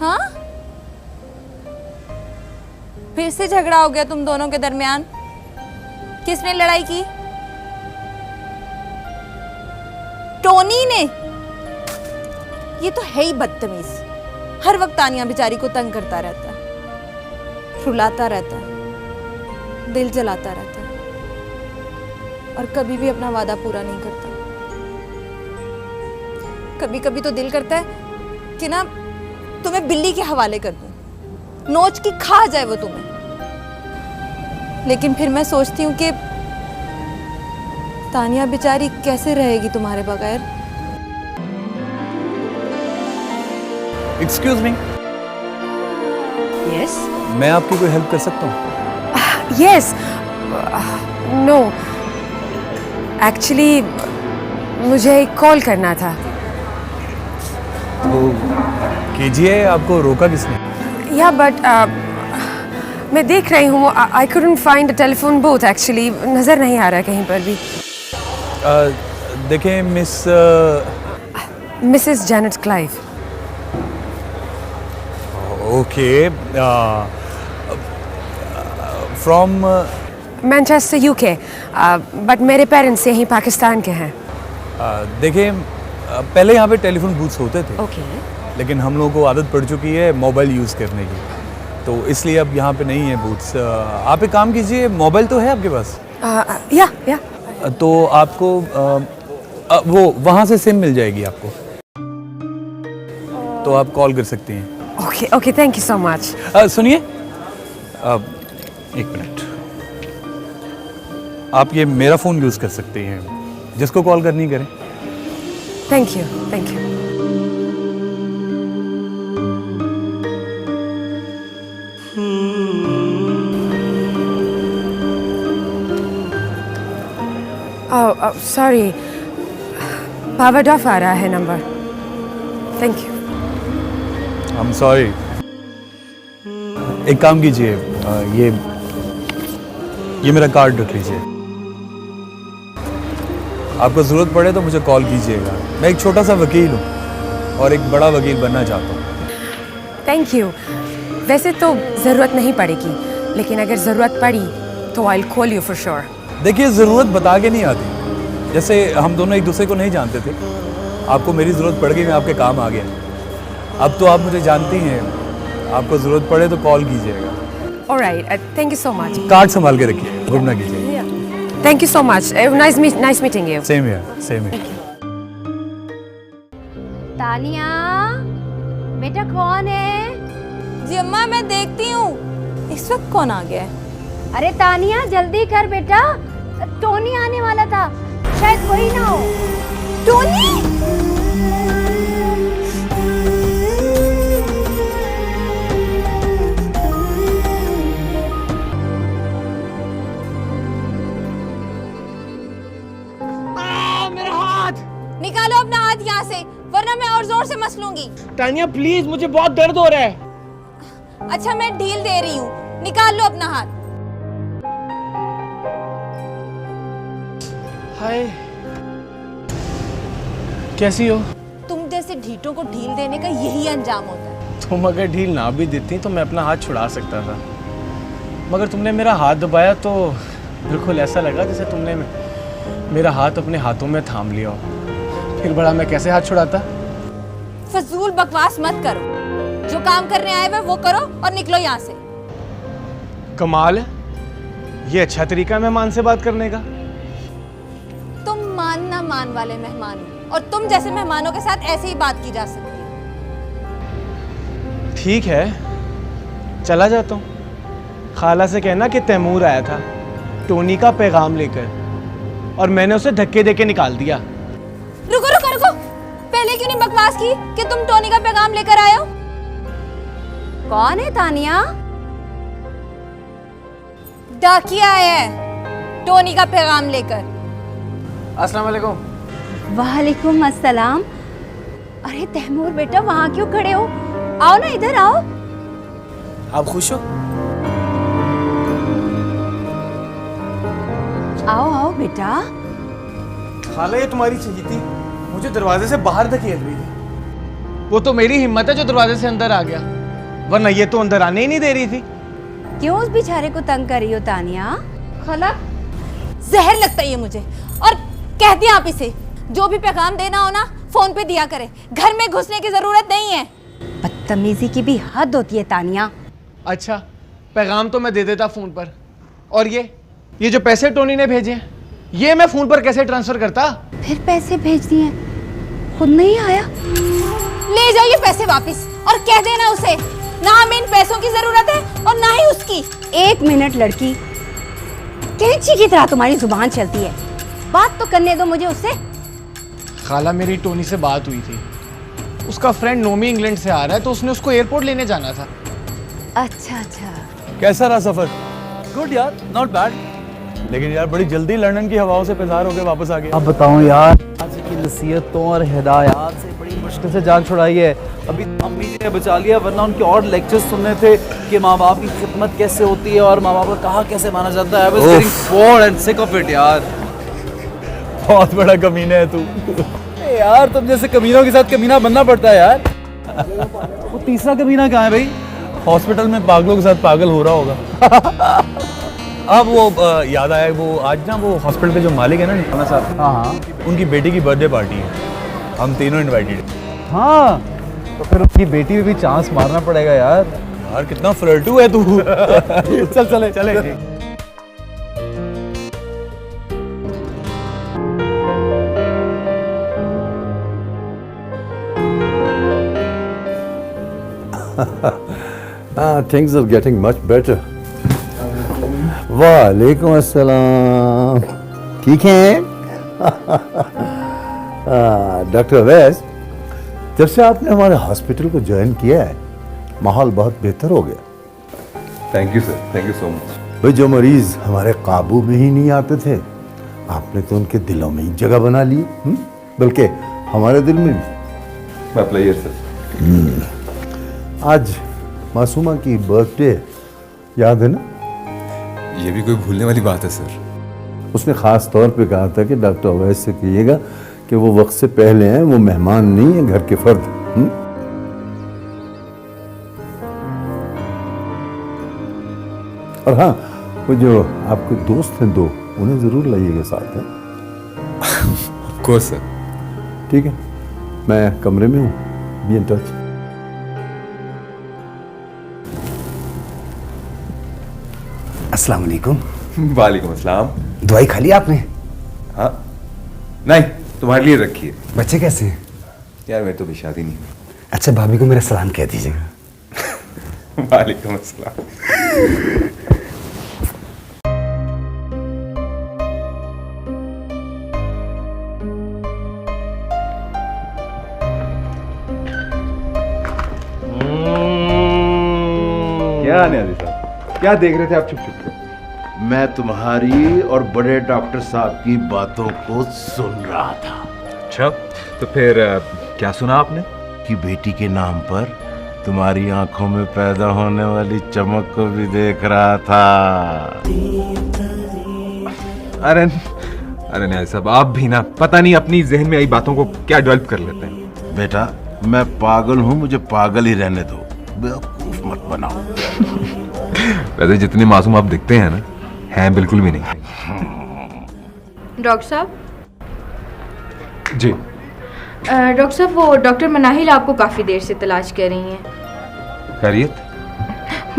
हाँ, फिर से झगड़ा हो गया तुम दोनों के दरमियान? किसने लड़ाई की? टोनी ने? ये तो है ही बदतमीज, हर वक्त तानिया बेचारी को तंग करता रहता है, रुलाता रहता है, दिल जलाता रहता है और कभी भी अपना वादा पूरा नहीं करता। कभी कभी तो दिल करता है कि ना तुम्हें बिल्ली के हवाले कर दूं, नोच की खा जाए वो तुम्हें। लेकिन फिर मैं सोचती हूँ कि तानिया बेचारी कैसे रहेगी तुम्हारे बगैर। Excuse me. यस मैं आपकी कोई हेल्प कर सकता हूँ? यस नो एक्चुअली मुझे एक कॉल करना था। तो कीजिए, आपको रोका किसने? या बट मैं देख रही हूँ, आई couldn't find a telephone booth actually, नज़र नहीं आ रहा कहीं पर भी। देखें Mrs Janet Clive. Okay, from Manchester UK, but मेरे पेरेंट्स यहीं पाकिस्तान के हैं। देखें, पहले यहाँ पे टेलीफोन बूथ्स होते थे, ओके लेकिन हम लोगों को आदत पड़ चुकी है मोबाइल यूज़ करने की, तो इसलिए अब यहाँ पे नहीं है बूथ्स। आप एक काम कीजिए, मोबाइल तो है आपके पास? या तो आपको वो वहाँ से सिम मिल जाएगी आपको, तो आप कॉल कर सकती हैं। Okay okay, thank you so much. सुनिए, एक मिनट, आप ये मेरा फ़ोन यूज़ कर सकते हैं, जिसको कॉल करनी करें। Thank you thank you. Sorry, powered off आ रहा है नंबर। Thank you. I am sorry. एक काम कीजिए, ये मेरा कार्ड रख लीजिए, आपको ज़रूरत पड़े तो मुझे कॉल कीजिएगा। मैं एक छोटा सा वकील हूँ और एक बड़ा वकील बनना चाहता हूँ। Thank you. वैसे तो ज़रूरत नहीं पड़ेगी, लेकिन अगर ज़रूरत पड़ी तो I will call you for sure. देखिए, ज़रूरत बता के नहीं आती, जैसे हम दोनों एक दूसरे को नहीं जानते थे, आपको मेरी ज़रूरत पड़ गई, मैं आपके काम आ गया। अब तो आप मुझे जानती हैं, आपको ज़रूरत पड़े तो कॉल कीजिएगा। Alright, thank you so much. Card संभाल के रखिए, गुम ना कीजिए। Thank you so much, nice meeting you. Same here, same here. Tania बेटा कौन है? जी अम्मा, मैं देखती हूँ। इस वक्त कौन आ गया है? अरे तानिया जल्दी कर बेटा, टोनी आने वाला था, शायद वही ना हो। टोनी? मेरा हाथ! निकालो अपना हाथ यहाँ से, वरना मैं और जोर से मस लूंगी। तानिया प्लीज, मुझे बहुत दर्द हो रहा है। अच्छा, मैं ढील दे रही हूँ, निकाल लो अपना हाथ। हाय, कैसी हो? तुम जैसे ढीठों को ढील देने का यही अंजाम होता है। तुम अगर ढील ना भी देती तो मैं अपना हाथ छुड़ा सकता था, मगर तुमने मेरा हाथ दबाया तो बिल्कुल ऐसा लगा जैसे तुमने मेरा हाथ अपने हाथों में थाम लिया हो। फिर बड़ा मैं कैसे हाथ छुड़ाता? फजूल बकवास मत करो, जो काम करने आए हुए वो करो और निकलो यहाँ से। कमाल है, ये अच्छा तरीका है मेहमान से बात करने का। तुम मान ना मान वाले मेहमान हो, और तुम जैसे मेहमानों के साथ ऐसे ही बात की जा सकती है। ठीक है, चला जाता हूँ। खाला से कहना कि तैमूर आया था टोनी का पैगाम लेकर, और मैंने उसे धक्के देके निकाल दिया। रुको रुको रुको, पहले क्यों नहीं बकवास की कि तुम टोनी का पैगाम लेकर आए हो? कौन है तानिया? डाकिया आया है टोनी का पैगाम लेकर। अस्सलाम वालेकुम। वालेकुम अस्सलाम। अरे तैमूर बेटा, वहाँ क्यों खड़े हो? आओ ना, इधर आओ। आप खुश हो? आओ आओ बेटा। खाला, ये तुम्हारी चाहिए थी, मुझे दरवाजे से बाहर धकेल रही थी। वो तो मेरी हिम्मत है जो दरवाजे से अंदर आ गया, वरना ये तो अंदर आने ही नहीं दे रही थी। क्यों उस बेचारे को तंग कर रही हो तानिया? खाला जहर लगता है ये मुझे। और कहती हैं आप इसे जो भी पैगाम देना हो ना फोन पे दिया करे, घर में घुसने की जरूरत नहीं है। बदतमीजी की भी हद होती है तानिया। अच्छा, पैगाम तो मैं दे देता फोन पर, और ये जो पैसे टोनी ने भेजे हैं ये मैं फोन पर कैसे ट्रांसफर करता? फिर पैसे भेज दिए, खुद नहीं आया? ले जाओ ये पैसे वापस और कह देना उसे ना हमें इन पैसों की जरूरत है और ना ही उसकी। 1 मिनट लड़की, कैंची की तरह तुम्हारी जुबान चलती है, बात तो करने दो मुझे उससे। खाला मेरी टोनी से बात हुई थी, उसका फ्रेंड नोमी इंग्लैंड से आ रहा है तो उसने उसको एयरपोर्ट लेने जाना था। अच्छा अच्छा। कैसा रहा सफर? गुड यार, नॉट बैड। लेकिन यार बड़ी जल्दी लंदन की हवाओं से बेजार होकर वापस आ गया। अब बताऊं यार, आज की नसीहतों और हिदायत से बड़ी मुश्किल से जान छुड़ाई है। अभी अम्मी जी ने बचा लिया, वरना उनके और लेक्चर्स सुनने थे कि माँ बाप की खिदमत कैसे होती है और माँ बाप को कहाँ कैसे माना जाता है। I was getting bored and sick of it यार। बहुत बड़ा कमीना है तू। यार तुम जैसे कमीनों के साथ कमीना बनना पड़ता है यार। वो तीसरा कमीना कहाँ है भाई? हॉस्पिटल में पागलों के साथ पागल हो रहा होगा। अब वो याद आया, वो आज ना वो हॉस्पिटल के जो मालिक है ना निकाना साहब, हाँ उनकी बेटी की बर्थडे पार्टी है, हम तीनों इनवाइटेड हैं। हाँ, तो फिर उसकी बेटी में भी चांस मारना पड़ेगा यार। यार कितना फ्लर्टू है तू। चल चले चले। Things are getting much better. वालेकुम अस्सलाम। ठीक हैं? डॉक्टर अवैस, जब से आपने हमारे हॉस्पिटल को ज्वाइन किया है माहौल बहुत बेहतर हो गया। Thank you sir, thank you so much. भाई जो मरीज हमारे काबू में ही नहीं आते थे, आपने तो उनके दिलों में ही जगह बना ली, बल्कि हमारे दिल में भी। My pleasure sir. आज मासूमा की बर्थडे याद है ना? ये भी कोई भूलने वाली बात है सर। उसने खास तौर पे कहा था कि डॉक्टर अवैस से कहिएगा कि वो वक्त से पहले हैं, वो मेहमान नहीं है, घर के फर्द। और हाँ, वो जो आपके दोस्त हैं दो, उन्हें जरूर लाइएगा साथ में। Of course sir. ठीक है, मैं कमरे में हूँ, बी इन टच। अस्सलाम वालेकुम। वालेकुम अस्सलाम। दवाई खा ली आपने? हाँ नहीं, तुम्हारे लिए रखी है। बच्चे कैसे हैं? यार मेरी तो भी शादी नहीं हुई। अच्छा, भाभी को मेरा सलाम कह दीजिएगा। वालेकुम अस्सलाम। क्या न्याजी साहब, क्या देख रहे थे आप चुप चुप के? मैं तुम्हारी और बड़े डॉक्टर साहब की बातों को सुन रहा था। अच्छा, तो फिर क्या सुना आपने? कि बेटी के नाम पर तुम्हारी आंखों में पैदा होने वाली चमक को भी देख रहा था। अरे न्याजी साहब, आप भी ना पता नहीं अपनी जहन में आई बातों को क्या डेवलप कर लेते हैं। बेटा, मैं पागल हूँ, मुझे पागल ही रहने दो, बेवकूफ मत बनाओ। वैसे जितने मासूम आप दिखते हैं ना, हैं बिल्कुल भी नहीं। डॉक्टर साहब, जी डॉक्टर साहब, वो डॉक्टर मनाहिल आपको काफ़ी देर से तलाश कर रही हैं। खैरियत?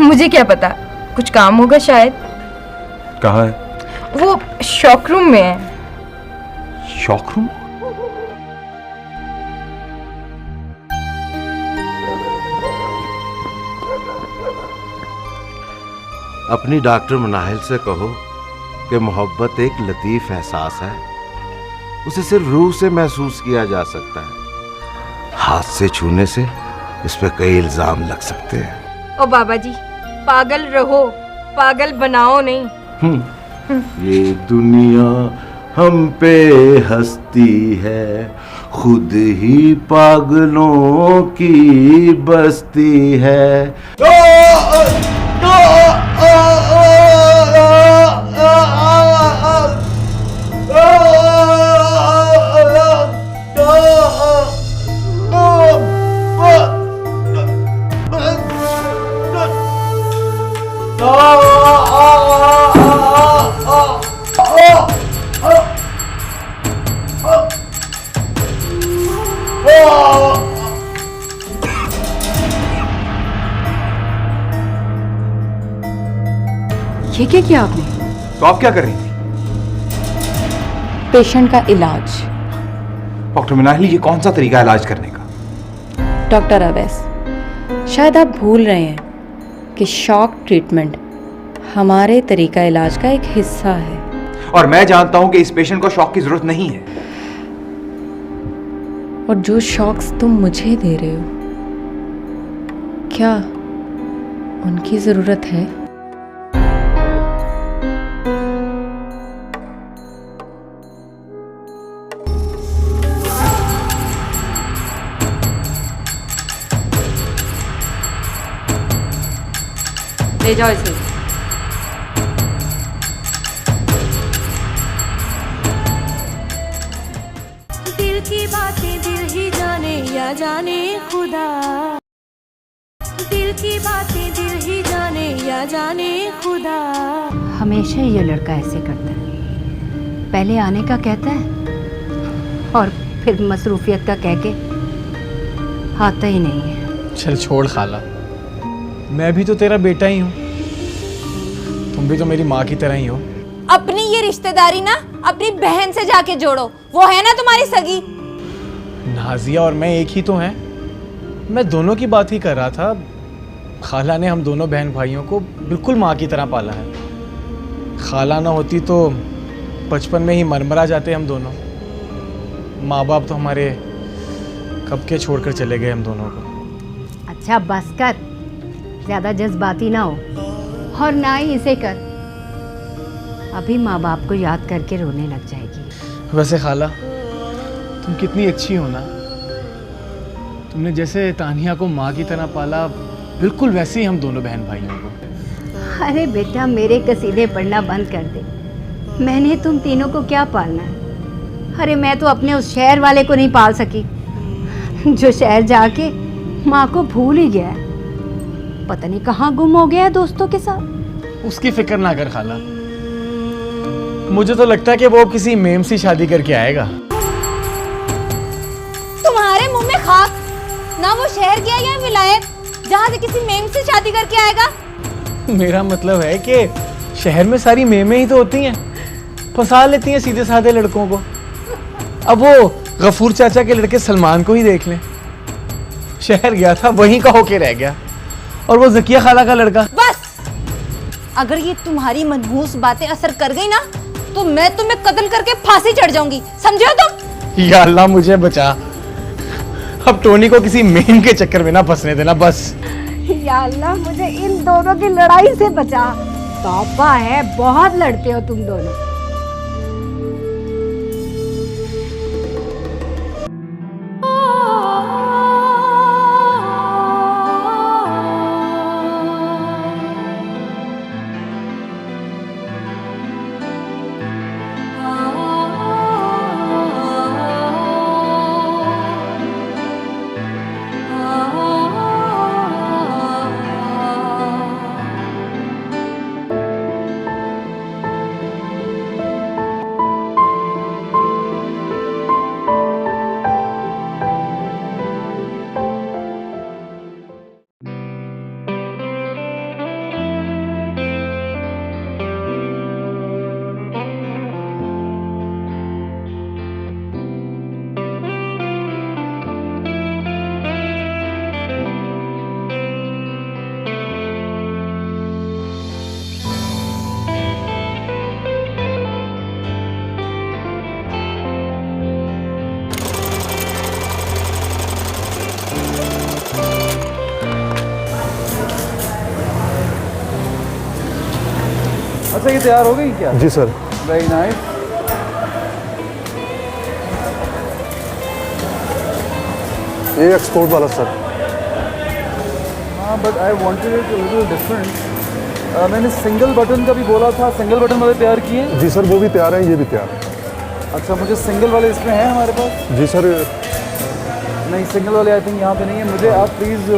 मुझे क्या पता, कुछ काम होगा शायद। कहाँ है? वो शॉक रूम में है। Shock room? अपनी डॉक्टर मनाहिल से कहो कि मोहब्बत एक लतीफ़ एहसास है, उसे सिर्फ रूह से महसूस किया जा सकता है। हाथ से छूने से इस पे कई इल्जाम लग सकते हैं। ओ बाबा जी, पागल रहो, पागल बनाओ नहीं। ये दुनिया हम पे हंसती है, खुद ही पागलों की बस्ती है। ये क्या किया आपने? तो आप क्या कर रही थी? पेशेंट का इलाज। डॉक्टर मनाहिल, ये कौन सा तरीका है इलाज करने का? डॉक्टर अवैस, शायद आप भूल रहे हैं कि शॉक ट्रीटमेंट हमारे तरीका इलाज का एक हिस्सा है। और मैं जानता हूं कि इस पेशेंट को शॉक की जरूरत नहीं है। और जो शॉक्स तुम मुझे दे रहे हो, क्या उनकी जरूरत है? ले जाओ इसे। दिल की बातें दिल ही जाने या जाने खुदा, दिल की बातें दिल ही जाने या जाने खुदा। हमेशा ये लड़का ऐसे करता है, पहले आने का कहता है और फिर मसरूफियत का कह के आता ही नहीं है। चल छोड़ खाला, मैं भी तो तेरा बेटा ही हूँ, तुम भी तो मेरी माँ की तरह ही हो। अपनी ये रिश्तेदारी ना अपनी बहन से जाके जोड़ो, वो है ना तुम्हारी सगी। नाजिया और मैं एक ही तो हैं। मैं दोनों की बात ही कर रहा था। खाला ने हम दोनों बहन भाइयों को बिल्कुल माँ की तरह पाला है। खाला ना होती तो बचपन में ही मरमरा जाते हम दोनों। माँ बाप तो हमारे कब के छोड़कर चले गए हम दोनों को। अच्छा बस कर, ज्यादा जज्बाती ना हो और ना ही इसे कर, अभी माँ बाप को याद करके रोने लग जाएगी। वैसे खाला, तुम कितनी अच्छी हो ना। तुमने जैसे तानिया को माँ की तरह पाला, बिल्कुल वैसे ही हम दोनों बहन भाइयों को। अरे बेटा, मेरे कसीदे पढ़ना बंद कर दे। मैंने तुम तीनों को क्या पालना है? अरे मैं तो अपने उस शहर वाले को नहीं पाल सकी, जो शहर जाके माँ को भूल ही गया है। पता नहीं कहाँ गुम हो गया है दोस्तों के साथ। उसकी फिक्र ना कर खाला, मुझे तो लगता है कि वो किसी मेम से शादी करके आएगा। तुम्हारे मुंह में खाक, ना वो शहर गया या विलायत जहाँ से किसी मेम से शादी करके आएगा। मेरा मतलब है कि शहर में सारी मेमें ही तो होती हैं, फंसा लेती हैं सीधे साधे लड़कों को। अब वो गफूर चाचा के लड़के सलमान को ही देख लें। शहर गया था, वहीं का होके रह गया। और वो जकिया खाला का लड़का। बस, अगर ये तुम्हारी मनहूस बातें असर कर गई ना तो मैं तुम्हें कत्ल करके फांसी चढ़ जाऊंगी, समझे हो तुम? या अल्लाह मुझे बचा, अब टोनी को किसी मेम के चक्कर में ना फंसने देना बस। या अल्लाह मुझे इन दोनों की लड़ाई से बचा। तौबा है, बहुत लड़ते हो तुम दोनों। अच्छा ये तैयार हो गई क्या? जी सर। Very nice. ये एक्सपोर्ट वाला सर। हाँ but I wanted it a little different. मैंने सिंगल बटन का भी बोला था, सिंगल बटन वाले तैयार किए? जी सर, वो भी तैयार है, ये भी तैयार है। अच्छा, मुझे सिंगल वाले इसमें है हमारे पास? जी सर। नहीं, सिंगल वाले आई थिंक यहाँ पे नहीं है। मुझे आप प्लीज़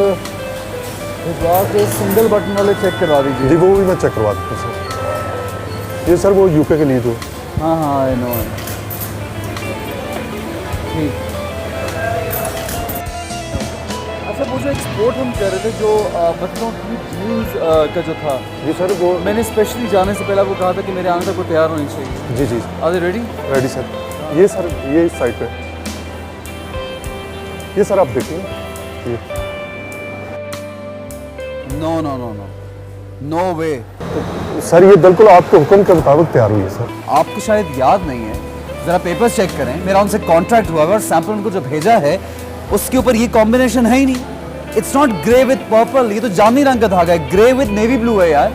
भिजवा के सिंगल बटन वाले चेक करवा दीजिए। जी वो भी मैं चेक करवा देता हूँ सर। ये सर वो यूके के लिए जो। हाँ हाँ आई नो। ठीक। अच्छा वो जो एक्सपोर्ट हम कर रहे थे जो बच्चों की जीन्स का जो था। जी सर वो मैंने स्पेशली जाने से पहले वो कहा था कि मेरे आने तक वो तैयार होनी चाहिए। जी जी are they ready? Ready sir. ये सर ये इस साइड पे। ये सर आप देखिए ये। No no no no no way. Sir ये बिल्कुल आपके हुक्म के मुताबिक तैयार हुई है सर। आपको शायद याद नहीं है, ज़रा पेपर्स चेक करें। मेरा उनसे कॉन्ट्रैक्ट हुआ है और सैंपल उनको जो भेजा है उसके ऊपर ये कॉम्बिनेशन है ही नहीं। It's not grey with purple, ये तो जामुनी रंग का धागा है। ग्रे विद नेवी ब्लू है यार।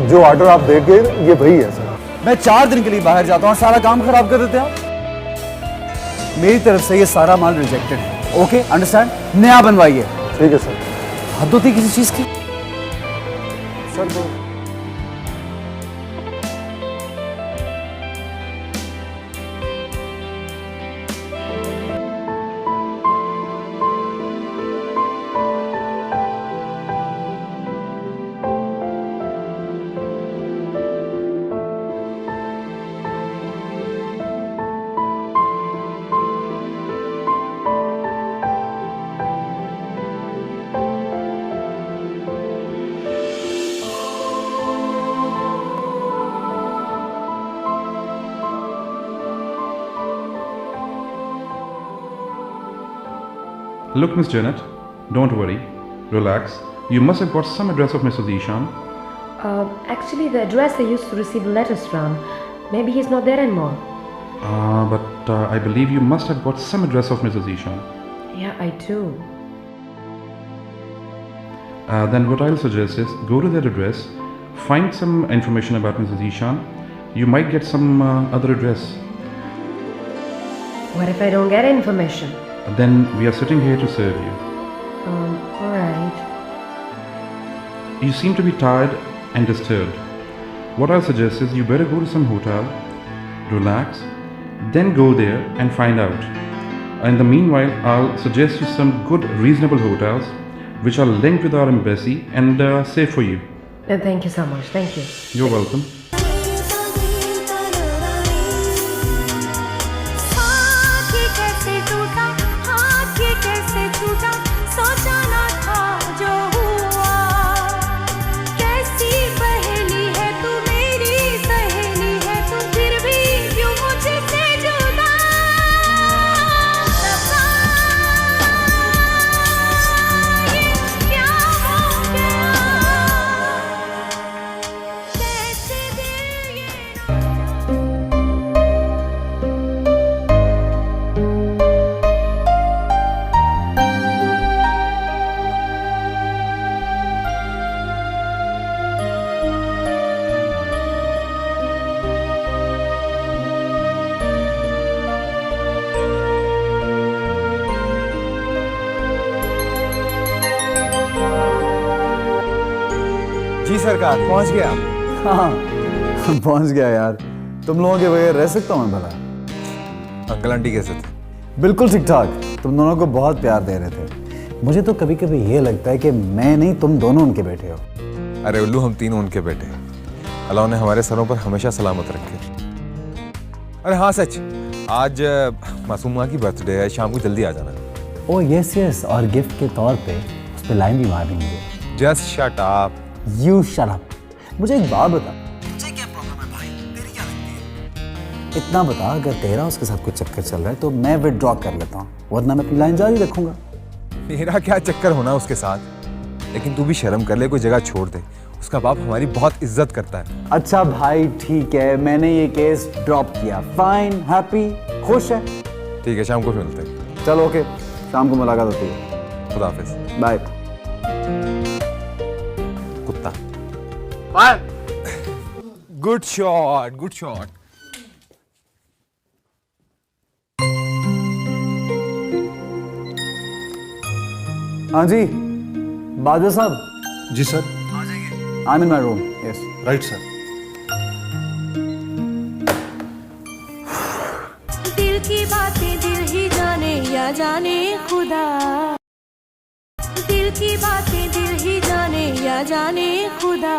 जो ऑर्डर आप देख गए ये वही है सर। मैं 4 दिन के लिए बाहर जाता हूँ और सारा काम खराब कर देते हैं आप। मेरी तरफ से ये सारा माल रिजेक्टेड है। Okay understand? नया बनवाइए। ठीक है सर। हद होती है किसी चीज़ की। सर वो Look, Miss Janet, don't worry. Relax. You must have got some address of Mr. Zishan. Actually, the address I used to receive letters from. Maybe he's not there anymore. But I believe you must have got some address of Mr. Zishan. Yeah, I do. Then what I'll suggest is go to that address, find some information about Mr. Zishan. You might get some other address. What if I don't get information? Then we are sitting here to serve you. Alright. You seem to be tired and disturbed. What I'll suggest is you better go to some hotel, relax, then go there and find out. In the meanwhile, I'll suggest you some good, reasonable hotels which are linked with our embassy and safe for you. Thank you so much. Thank you. You're welcome. जी सरकार पहुंच गया। हाँ पहुंच गया यार। तुम लोगों के बगैर रह सकता हूँ मैं भला? अंकल आंटी कैसे थे? बिल्कुल ठीक ठाक। तुम दोनों को बहुत प्यार दे रहे थे। मुझे तो कभी कभी ये लगता है कि मैं नहीं तुम दोनों उनके बेटे हो। अरे उल्लू हम तीनों उनके बेटे हैं। अल्लाह ने हमारे सरों पर हमेशा सलामत रखे। अरे हाँ सच, आज मासूमा की बर्थडे है, शाम को जल्दी आ जाना। ओ यस यस, और गिफ्ट के तौर पे उस पर लाइन भी मार देंगे। Just shut up. You shut up. मुझे एक बात बता, तुझे क्या प्रॉब्लम है भाई? तेरी क्या लगती है? इतना बता, अगर तेरा उसके साथ कुछ चक्कर चल रहा है तो मैं विड्रॉ कर लेता हूँ, वरना मैं अपनी लाइन जारी रखूंगा। मेरा क्या चक्कर होना उसके साथ? लेकिन तू भी शर्म कर ले, कोई जगह छोड़ दे। उसका बाप हमारी बहुत इज्जत करता है। अच्छा भाई ठीक है, मैंने ये केस ड्रॉप किया। फाइन, हैप्पी, खुश है। ठीक है, शाम को मिलते हैं। चलो ओके, शाम को मुलाकात होती है। खुदा हाफिज। बाय। कुत्ता। Good shot, good shot. हाँ जी बाजवा साहब। जी sir. I am in my room. Yes right sir. दिल की बातें दिल ही जाने या जाने खुदा, दिल की बातें दिल ही जाने जाने खुदा।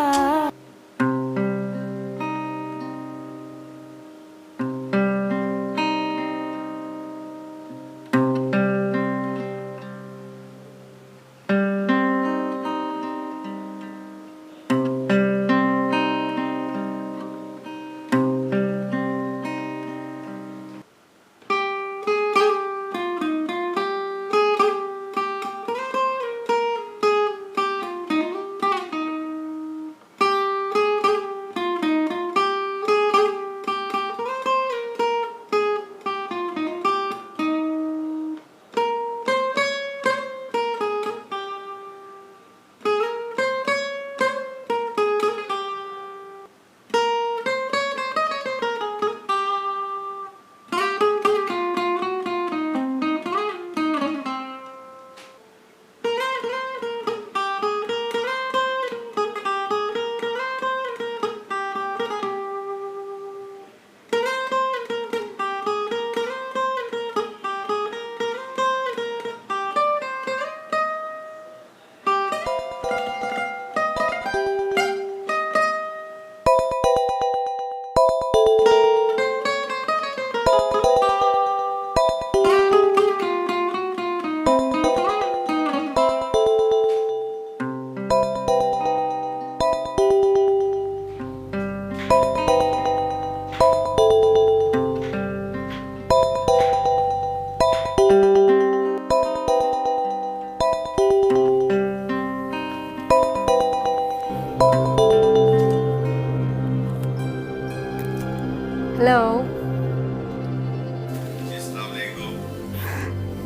हेलो।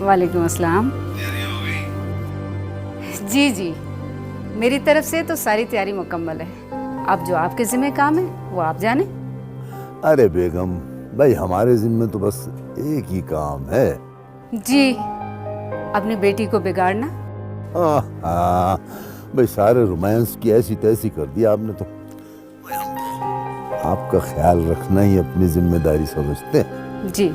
वालेकुम अस्सलाम। जी जी, मेरी तरफ से तो सारी तैयारी मुकम्मल है। अब जो आपके ज़िम्मे काम है वो आप जाने। अरे बेगम भाई, हमारे ज़िम्मे तो बस एक ही काम है। जी, अपनी बेटी को बिगाड़ना। हाँ भाई, सारे रोमांस की ऐसी तैसी कर दिया आपने तो। आपका ख्याल रखना ही अपनी जिम्मेदारी समझते हैं। जी,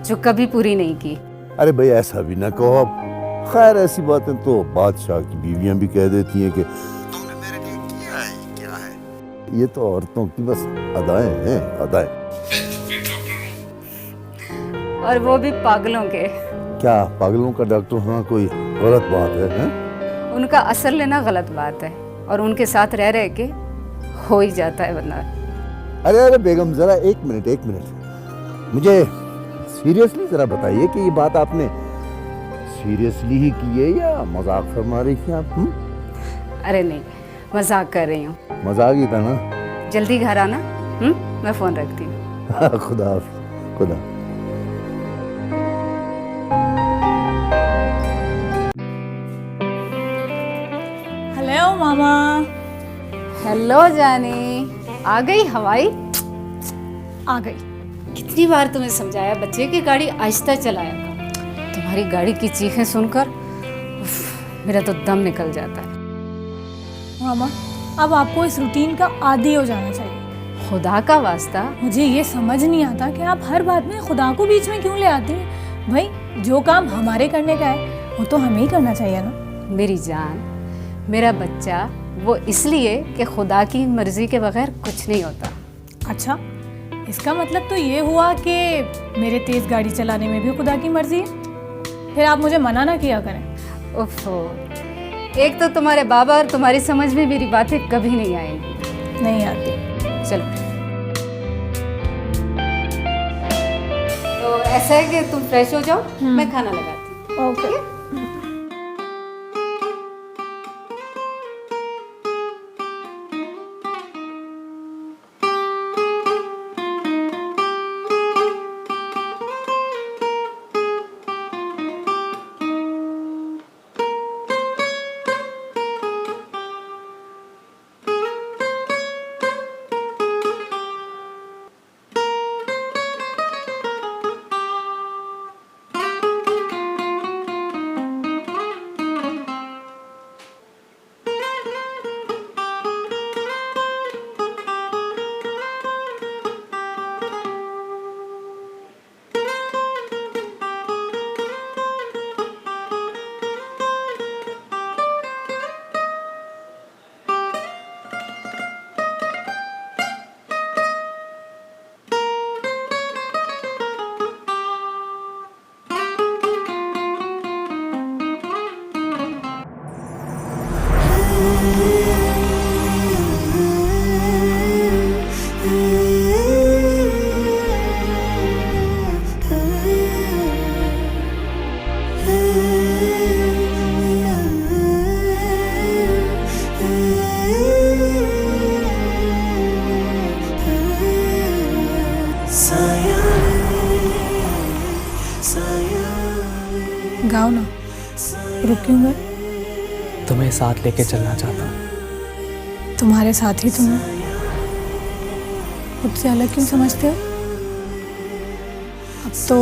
जो कभी पूरी नहीं की। अरे भाई ऐसा भी ना कहो आप। खैर ऐसी बातें तो बादशाह की बीवियां भी कह देती हैं कि तुमने मेरे लिए किया है क्या है। ये तो औरतों की बस अदाएं हैं, अदाएं। और वो भी पागलों के। क्या पागलों का डॉक्टर होना कोई गलत बात है? उनका असर लेना गलत बात है, और उनके साथ रह रह के हो ही जाता है वरना। अरे अरे बेगम जरा एक मिनट, मुझे सीरियसली जरा बताइए कि ये बात आपने सीरियसली ही की है या मजाक फरमा रही थी आप? अरे नहीं, मजाक कर रही हूँ। मजाक ही था ना। जल्दी घर आना। मैं फोन रखती हूँ। खुदा खुदा। हेलो मामा। हेलो जानी, आ गई हवाई? आ गई। कितनी बार तुम्हें समझाया बच्चे की गाड़ी आहिस्ता चलाया कर। तुम्हारी गाड़ी की चीखें सुनकर मेरा तो दम निकल जाता है। मामा, अब आपको इस रूटीन का आदी हो जाना चाहिए। खुदा का वास्ता, मुझे ये समझ नहीं आता कि आप हर बात में खुदा को बीच में क्यों ले आती हैं। भाई, जो काम हमारे करने का है वो तो हमें ही करना चाहिए ना। मेरी जान, मेरा बच्चा वो इसलिए कि खुदा की मर्जी के बगैर कुछ नहीं होता। अच्छा, इसका मतलब तो ये हुआ कि मेरे तेज गाड़ी चलाने में भी खुदा की मर्जी है। फिर आप मुझे मना ना किया करें। ओफो, एक तो तुम्हारे बाबा और तुम्हारी समझ में मेरी बातें कभी नहीं आएंगी। नहीं आती। चलो, तो ऐसा है कि तुम फ्रेश हो जाओ, मैं खाना लगाती हूँ। ओके। गाओ ना, रुक क्यों गए? तुम्हें साथ लेके चलना चाहता हूँ। तुम्हारे साथ ही तुम हो, खुद से अलग क्यों समझते हो? अब तो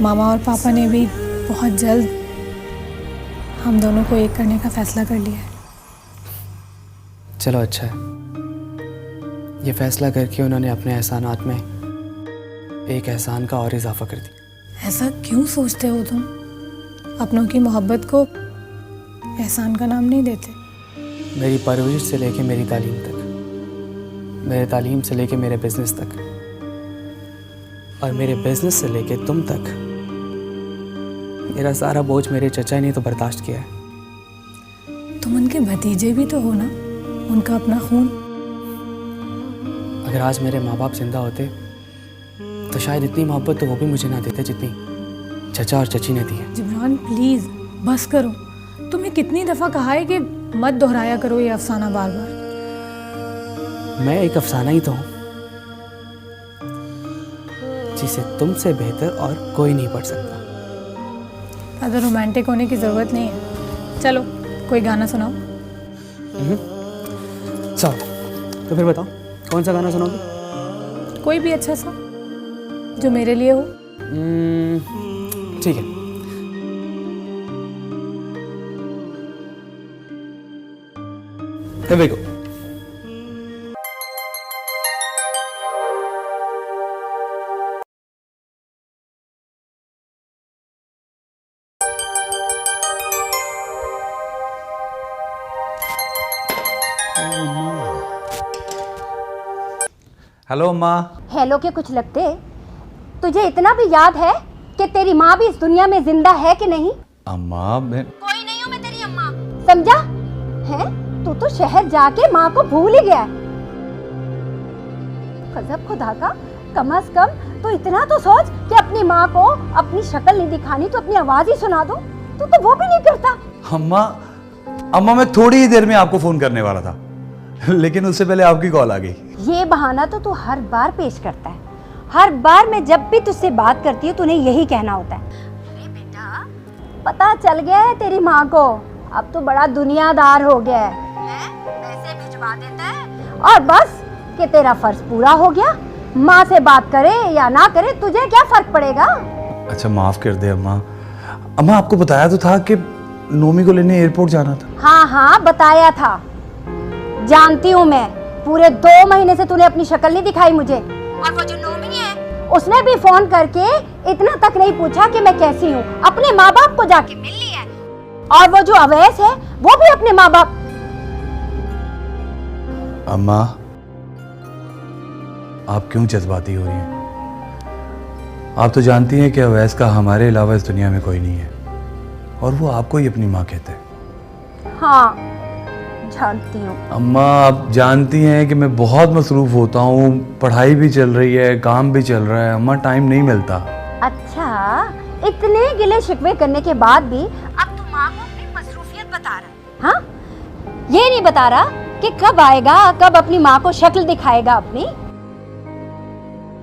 मामा और पापा ने भी बहुत जल्द हम दोनों को एक करने का फैसला कर लिया है। चलो अच्छा है, ये फैसला करके उन्होंने अपने एहसानात में एक एहसान का और इजाफा कर दिया। ऐसा क्यों सोचते हो तुम? अपनों की मोहब्बत को एहसान का नाम नहीं देते। मेरी परवरिश से लेके मेरी तालीम तक, मेरे तालीम से लेके मेरे बिजनेस तक, और मेरे बिजनेस से लेके तुम तक, मेरा सारा बोझ मेरे चचा ने तो बर्दाश्त किया है। तुम उनके भतीजे भी तो हो ना, उनका अपना खून। अगर आज मेरे माँ बाप जिंदा होते तो शायद इतनी मोहब्बत तो वो भी मुझे ना देते जितनी चचा और चची ने दी है। जिब्रान प्लीज बस करो। तुम्हें कितनी दफ़ा कहा है कि मत दोहराया करो ये अफसाना बार बार। मैं एक अफसाना ही तो हूँ जिसे तुमसे बेहतर और कोई नहीं पढ़ सकता। ज़्यादा रोमांटिक होने की ज़रूरत नहीं है। चलो कोई गाना सुनाओ। चलो तो फिर बताओ कौन सा गाना सुनाओगे? कोई भी अच्छा सा जो मेरे लिए हो। ठीक है। Here we go. हेलो अम्मा। हेलो के कुछ लगते? तुझे इतना भी याद है कि तेरी माँ भी इस दुनिया में जिंदा है कि नहीं? अम्मा मैं कोई नहीं हूँ मैं तेरी अम्मा, समझा है? तू तो शहर जाके माँ को भूल ही गया। गजब खुदा का, कम से कम तो इतना तो सोच कि अपनी माँ को अपनी शक्ल नहीं दिखानी तो अपनी आवाज ही सुना दो। तू तो वो भी नहीं करता। अम्मा मैं थोड़ी ही देर में आपको फोन करने वाला था, लेकिन उससे पहले आपकी कॉल आ गई। ये बहाना तो तू हर बार पेश करता है। हर बार मैं जब भी तुझसे बात करती हूँ तूने यही कहना होता है। अरे बेटा, पता चल गया है तेरी माँ को, अब तो बड़ा दुनियादार हो गया है? पैसे भिजवा देता है और बस कि तेरा फर्ज पूरा हो गया। माँ से बात करे या ना करे तुझे क्या फर्क पड़ेगा? अच्छा माफ कर दे अम्मा। अम्मा आपको बताया तो था कि नोमी को लेने एयरपोर्ट जाना था। हाँ हाँ बताया था, जानती हूँ मैं। पूरे 2 महीने से तूने अपनी शक्ल नहीं दिखाई मुझे। और वो जो नोमी है उसने भी फोन करके इतना तक नहीं पूछा कि मैं कैसी हूँ। अपने माँ बाप को जाके मिल ली है। और वो जो अवैस है वो भी अपने माँ बाप। अम्मा आप क्यों जज्बाती हो रही हैं? आप तो जानती हैं कि अवैस का हमारे अलावा इस दुनिया में कोई नहीं है, और वो आपको ही अपनी माँ कहते हैं। हाँ जानती हूँ। अम्मा आप जानती हैं कि मैं बहुत मसरूफ होता हूँ, पढ़ाई भी चल रही है, काम भी चल रहा है, अम्मा टाइम नहीं मिलता। अच्छा, इतने गिले शिकवे करने के बाद भी अब तू माँ को अपनी मसरूफियत बता रहा है? हाँ, ये नहीं बता रहा कि कब आएगा, कब अपनी माँ को शक्ल दिखाएगा अपनी।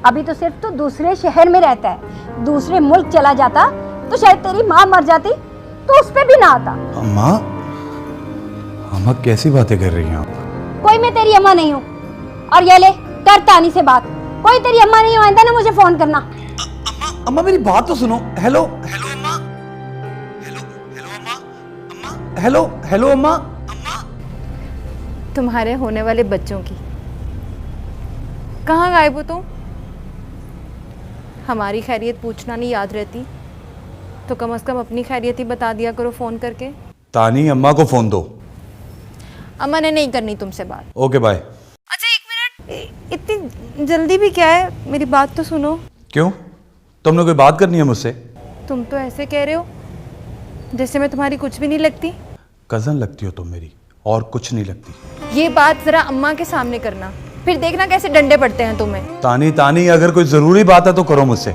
अभी तो सिर्फ तू दूसरे शहर में रहता है, दूसरे मुल्क चला जाता तो शायद तेरी माँ मर जाती तो उस पे भी ना आता। अम्मा अम्मा कैसी बातें कर रही हैं आप? कोई मैं तेरी अम्मा नहीं हूँ। और ये ले कर तानी से बात, कोई तेरी अम्मा नहीं हो, आइंदा ना मुझे फोन करना। अम्मा मेरी बात तो सुनो। हेलो हेलो अम्मा, हेलो हेलो अम्मा, अम्मा हेलो हेलो अम्मा। तुम्हारे होने वाले बच्चों की कहाँ गायब हो तुम? हमारी खैरियत पूछना नहीं याद रहती तो कम से कम अपनी खैरियत ही बता दिया करो फ़ोन करके। तानी अम्मा को फोन दो। अम्मा ने नहीं करनी तुमसे बात। Okay bye. अच्छा 1 मिनट, इतनी जल्दी भी क्या है? मेरी बात तो सुनो। क्यों, तुमने कोई बात करनी है मुझसे? तुम तो ऐसे कह रहे हो जैसे मैं तुम्हारी कुछ भी नहीं लगती। कजन लगती हो तुम मेरी, और कुछ नहीं लगती। ये बात जरा अम्मा के सामने करना, फिर देखना कैसे डंडे पड़ते हैं तुम्हें। तानी तानी अगर कोई जरूरी बात है तो करो मुझसे,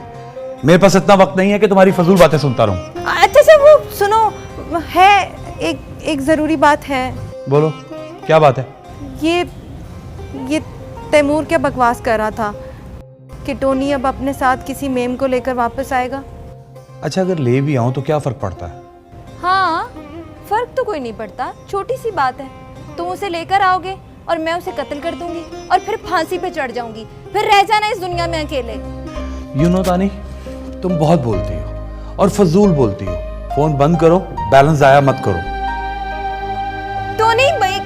मेरे पास इतना वक्त नहीं है कि तुम्हारी फजूल बातें सुनता रहूं। अच्छा से वो सुनो, है एक जरूरी बात है। बोलो क्या बात है? ये तैमूर क्या बकवास कर रहा था कि टोनी अब अपने साथ किसी मेम को लेकर वापस आएगा। अच्छा, अगर ले भी आऊं तो क्या फर्क पड़ता है? हाँ, फर्क तो कोई नहीं पड़ता, छोटी सी बात है। तुम उसे लेकर आओगे और मैं उसे कत्ल कर दूंगी और फिर फांसी पे चढ़ जाऊंगी, फिर रह जाना इस दुनिया में अकेले। यू नो तानी, तुम बहुत बोलती हो और फजूल बोलती हो। फोन बंद करो, बैलेंस जाया मत करो। टोनी भाई,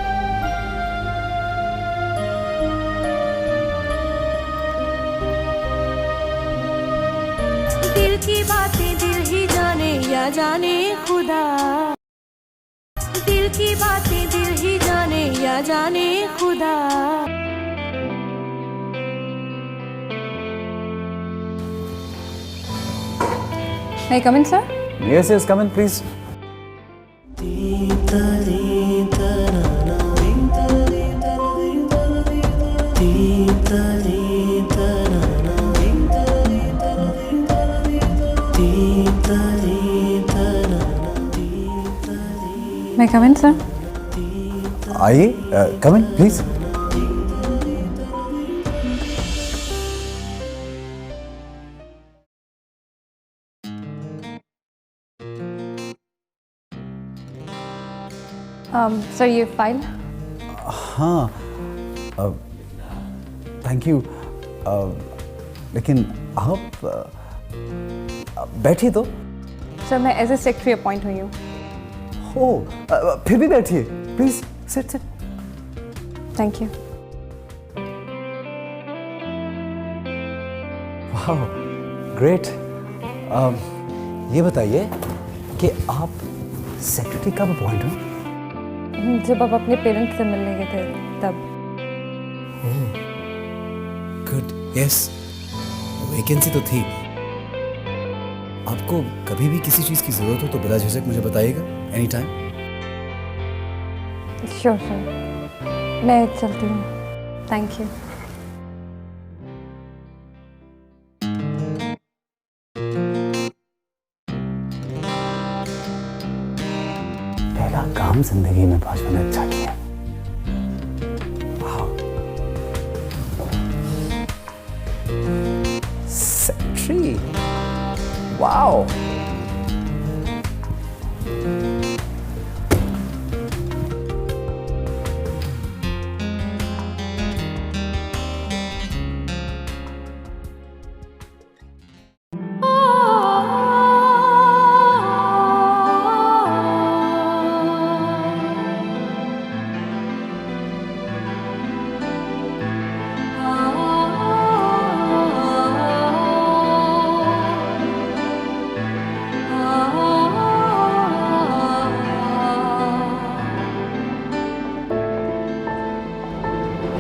दिल की बातें दिल ही जाने या जाने खुदा, दिल की बातें दिल ही जाने या जाने खुदा। May I come in, sir? Yes, yes, come in, please. May I come in, sir? आइए, come in, please. Sir, ये फाइल। हाँ, थैंक यू। लेकिन आप बैठिए तो। सर, मैं एज ए सेक्रेटरी अपॉइंट हुई हूँ। हो, फिर भी बैठिए, please sit sit. Thank you. वाह, ग्रेट। ये बताइए कि आप सेक्रेटरी कब अपॉइंट हुए? जब आप अपने पेरेंट्स से मिलने गए थे तब। गुड, यस, वैकेंसी तो थी। आपको कभी भी किसी चीज़ की ज़रूरत हो तो बिला झिझक मुझे बताइएगा, एनी टाइम। श्योर सर, मैं चलती हूँ। Thank you. पहला काम जिंदगी में भाजपा ने अच्छा किया। Secretary, wow.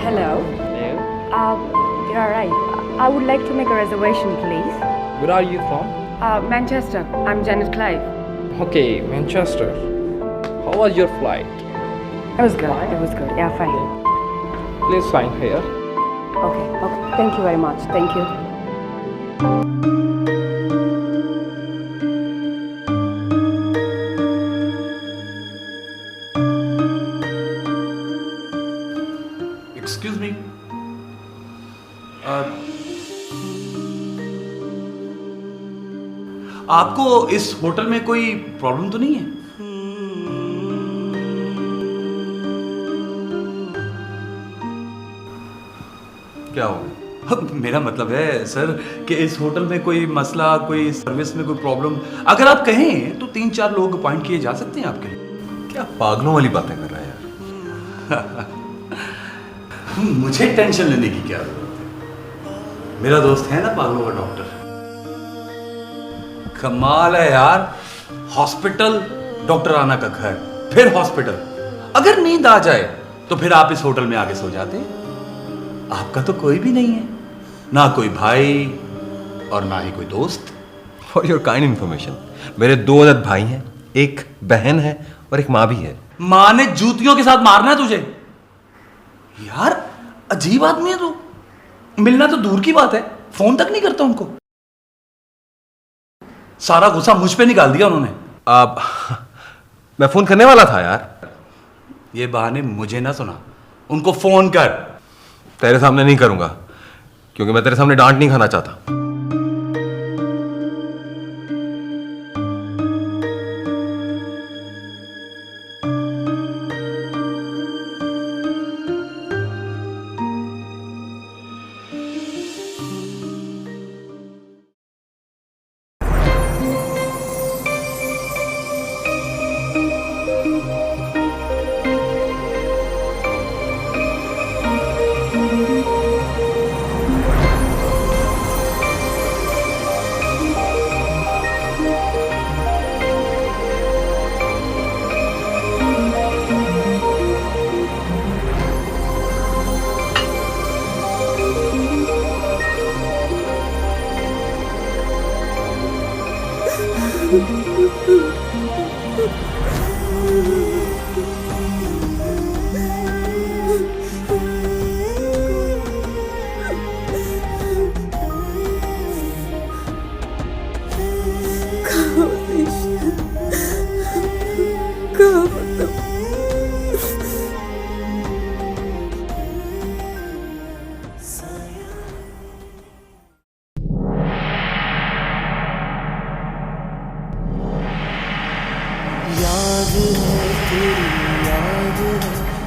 Hello. You're all right. I would like to make a reservation, please. Where are you from? Manchester. I'm Janet Clive. Okay, Manchester. How was your flight? It was good. It was good. Yeah, fine. Please sign here. Okay. Okay. Thank you very much. Thank you. Excuse me, आपको इस hotel में कोई problem तो नहीं है? क्या हो? मेरा मतलब है सर कि इस होटल में कोई मसला, कोई सर्विस में कोई प्रॉब्लम, अगर आप कहें तो 3-4 लोग अपॉइंट किए जा सकते हैं आपके लिए। क्या पागलों वाली बातें कर रहा है यार? मुझे टेंशन लेने की क्या जरूरत है? मेरा दोस्त है ना पागलों का डॉक्टर। कमाल है यार, हॉस्पिटल, डॉक्टर आना का घर, फिर हॉस्पिटल। अगर नींद आ जाए तो फिर आप इस होटल में आके सो जाते। आपका तो कोई भी नहीं है, ना कोई भाई और ना ही कोई दोस्त। फॉर योर काइंड इन्फॉर्मेशन, मेरे 2 अदद भाई हैं, एक बहन है और एक माँ भी है। माँ ने जूतियों के साथ मारना है तुझे? यार अजीब आदमी है तू। मिलना तो दूर की बात है, फोन तक नहीं करता उनको। सारा गुस्सा मुझ पे निकाल दिया उन्होंने। अब मैं फोन करने वाला था यार। ये बहाने मुझे ना सुना, उनको फोन कर। तेरे सामने नहीं करूंगा, क्योंकि मैं तेरे सामने डांट नहीं खाना चाहता।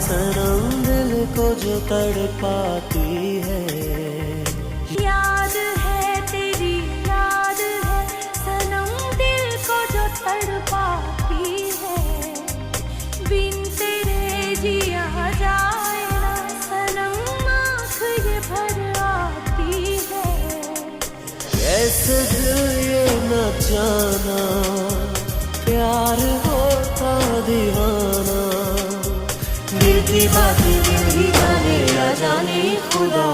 सनम दिल को जो तड़पाती है। याद है तेरी याद है सनम दिल को जो तड़पाती है। बिन तेरे जिया जाए ना सनम आँख ये भर आती है। कैसे दिल ये न जाना प्यार होता दीवाना। दिल की बात दिल ही जाने या जाने खुदा।